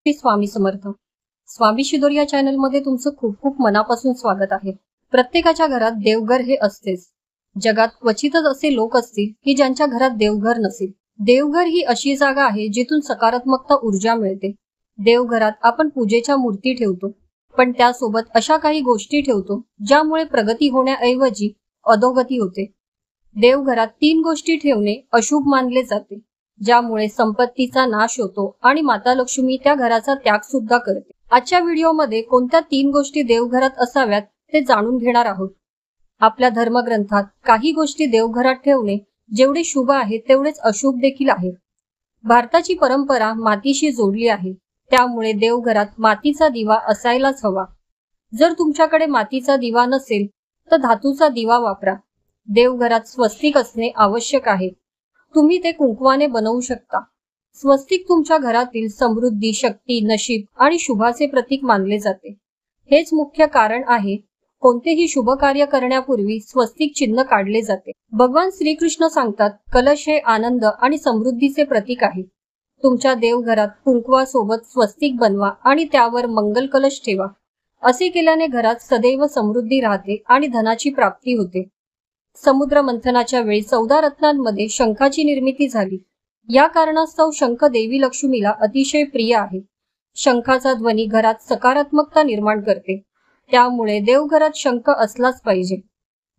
श्री स्वामी समर्थ। स्वामी शिदोर या चॅनल मध्ये तुमचं खूप खूप मनापासून स्वागत आहे। प्रत्येकाच्या घरात देवघर हे असतेच। जगात क्वचितच असे लोक असतील की ज्यांच्या घरात देवघर नसेल। देवघर ही अशी जागा आहे जिथून सकारात्मकता ऊर्जा मिळते। देवघरात आपण पूजेच्या मूर्ती ठेवतो, पण त्यासोबत अशा काही गोष्टी ठेवतो ज्यामुळे प्रगती होण्याऐवजी अधोगती होते। देवघरात 3 गोष्टी ठेवणे अशुभ मानले जाते, ज्यामुळे संपत्तीचा नाश होतो आणि माता लक्ष्मी त्या घराचा त्याग सुद्धा करते। आजच्या व्हिडिओमध्ये कोणत्या 3 गोष्टी देवघरात असाव्यात ते जाणून घेणार आहोत। आपल्या धर्मग्रंथात काही गोष्टी देवघरात ठेवणे जेवढे शुभ आहे तेवढेच अशुभ देखील आहे। भारताची परंपरा मातीशी जोडली आहे, त्यामुळे देवघरात मातीचा दिवा असायलाच हवा। जर तुमच्याकडे मातीचा दिवा नसेल तर धातूचा दिवा वापरा। देवघरात स्वस्तिक असणे आवश्यक आहे। तुम्ही ते कुंकवाने बनवू शकता। स्वस्तिक तुमच्या घरातील समृद्धी, शक्ती, नशीब आणि शुभाचे प्रतीक मानले जाते। हेच मुख्य कारण आहे कोणतेही शुभ कार्य करण्यापूर्वी स्वस्तिक चिन्ह काढले जाते। भगवान श्रीकृष्ण सांगतात, कलश हे आनंद आणि समृद्धीचे प्रतीक आहे। तुमच्या देवघरात कुंकवासोबत स्वस्तिक बनवा आणि त्यावर मंगल कलश ठेवा। असे केल्याने घरात सदैव समृद्धी राहते आणि धनाची प्राप्ती होते। समुद्र मंथनाच्या वेळी 14 रत्नांमध्ये शंखाची निर्मिती झाली। या कारणास्तव शंख देवी लक्ष्मीला अतिशय प्रिय आहे। शंखाचा ध्वनी घरात सकारात्मकता निर्माण करते, त्यामुळे देवघरात शंख असलाच पाहिजे।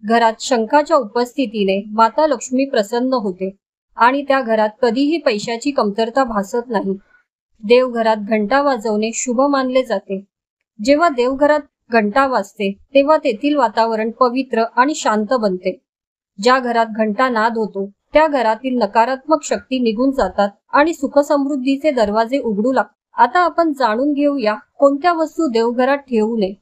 घरात शंखाच्या उपस्थितीने माता लक्ष्मी प्रसन्न होते आणि त्या घरात कधीही पैशाची कमतरता भासत नाही। देवघरात घंटा वाजवणे शुभ मानले जाते। जेव्हा देवघरात घंटा वाजते तेव्हा तेथील वातावरण पवित्र आणि शांत बनते। ज्या घरात घंटा नाद होतो त्या घरातील नकारात्मक शक्ती निघून जातात आणि सुख समृद्धीचे दरवाजे उघडू लागतात। आता आपण जाणून घेऊया कोणत्या वस्तू देवघरात ठेवू नये।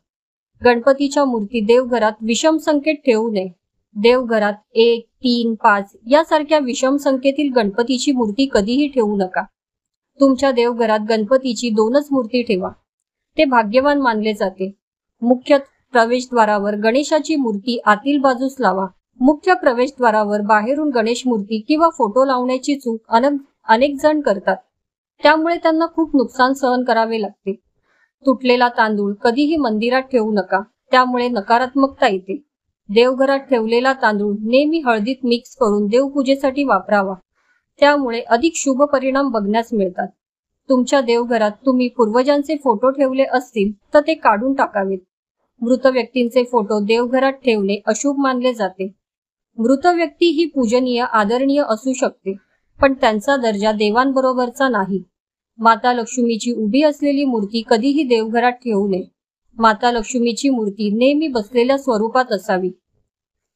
गणपतीच्या मूर्ती देवघरात विषम संकेत ठेवू नये। देवघरात 1, 3, 5 यासारख्या विषम संख्येतील गणपतीची मूर्ती कधीही ठेवू नका। तुमच्या देवघरात गणपतीची 2च मूर्ती ठेवा, ते भाग्यवान मानले जाते। मुख्य प्रवेशद्वारावर गणेशाची मूर्ती आतील बाजूस लावा। मुख्य प्रवेशद्वारावर बाहेरून गणेश मूर्ती किंवा फोटो लावण्याची चूक अनेक जण करतात, त्यामुळे त्यांना खूप नुकसान सहन करावे लागते। तुटलेला तांदूळ कधीही मंदिरात ठेवू नका, त्यामुळे नकारात्मकता येते। देवघरात ठेवलेला तांदूळ नेहमी हळदीत मिक्स करून देवपूजेसाठी वापरावा, त्यामुळे अधिक शुभ परिणाम बघण्यास मिळतात। तुमच्या देवघरात तुम्ही पूर्वजांचे फोटो ठेवले असतील तर ते काढून टाकावेत। मृत व्यक्तींचे फोटो देवघरात ठेवणे अशुभ मानले जाते। मृत व्यक्ती ही पूजनीय, आदरणीय असू शकते, पण त्यांचा दर्जा देवांबरोबरचा नाही। माता लक्ष्मीची उभी असलेली मूर्ती कधीही देवघरात ठेवू नये। माता लक्ष्मीची मूर्ती नेहमी बसलेल्या स्वरूपात असावी।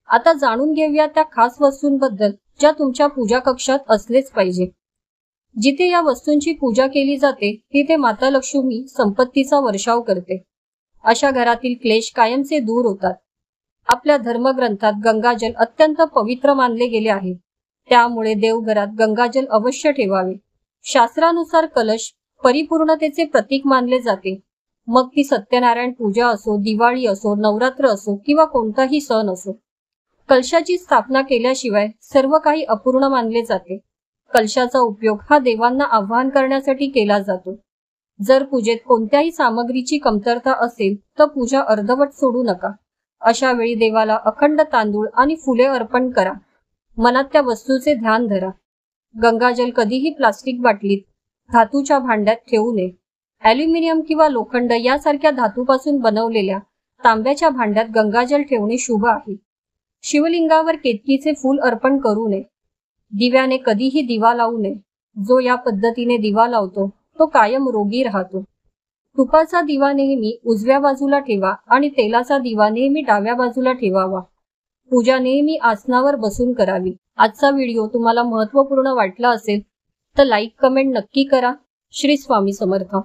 आता जाणून घेऊया त्या खास वस्तूंबद्दल ज्या तुमच्या पूजा कक्षात असलेच पाहिजे। जिथे या वस्तूंची पूजा केली जाते तिथे माता लक्ष्मी संपत्तीचा वर्षाव करते। अशा घरातील क्लेश कायमचे दूर होतात। आपल्या धर्मग्रंथात गंगाजल अत्यंत पवित्र मानले गेले आहे, त्यामुळे देवघरात गंगाजल अवश्य ठेवावे। शास्त्रानुसार कलश परिपूर्णतेचे प्रतीक मानले जाते। मग ती सत्यनारायण पूजा असो, दिवाळी असो, नवरात्र असो किंवा कोणताही सण असो, कलशाची स्थापना केल्याशिवाय सर्व काही अपूर्ण मानले जाते। कलशाचा उपयोग हा देवांना आवाहन करण्यासाठी केला जातो। जर पूजेत कोणत्याही सामग्रीची कमतरता असेल तर पूजा अर्धवट सोडू नका। अशा वेळी देवाला अखंड तांदूळ आणि फुले अर्पण करा। मनात त्या वस्तूचे ध्यान धरा। गंगाजल कधीही प्लास्टिक बाटलीत, धातूच्या भांड्यात ठेवू नये। ॲल्युमिनियम किंवा लोखंड यासारख्या धातूपासून बनवलेल्या तांब्याच्या भांड्यात गंगाजल ठेवणे शुभ आहे। शिवलिंगावर केतकीचे फूल अर्पण करू नये। दिव्याने कधीही दिवा लावू नये। जो या पद्धतीने दिवा लावतो तो कायम रोगी राहतो। तुपाचा दिवा नेहमी उजव्या बाजूला ठेवा आणि तेलाचा दिवा नेहमी डाव्या बाजूला ठेवावा। पूजा नेहमी आसनावर बसून करावी। आजचा व्हिडिओ तुम्हाला महत्त्वपूर्ण वाटला असेल तर लाईक, कमेंट नक्की करा। श्री स्वामी समर्थ।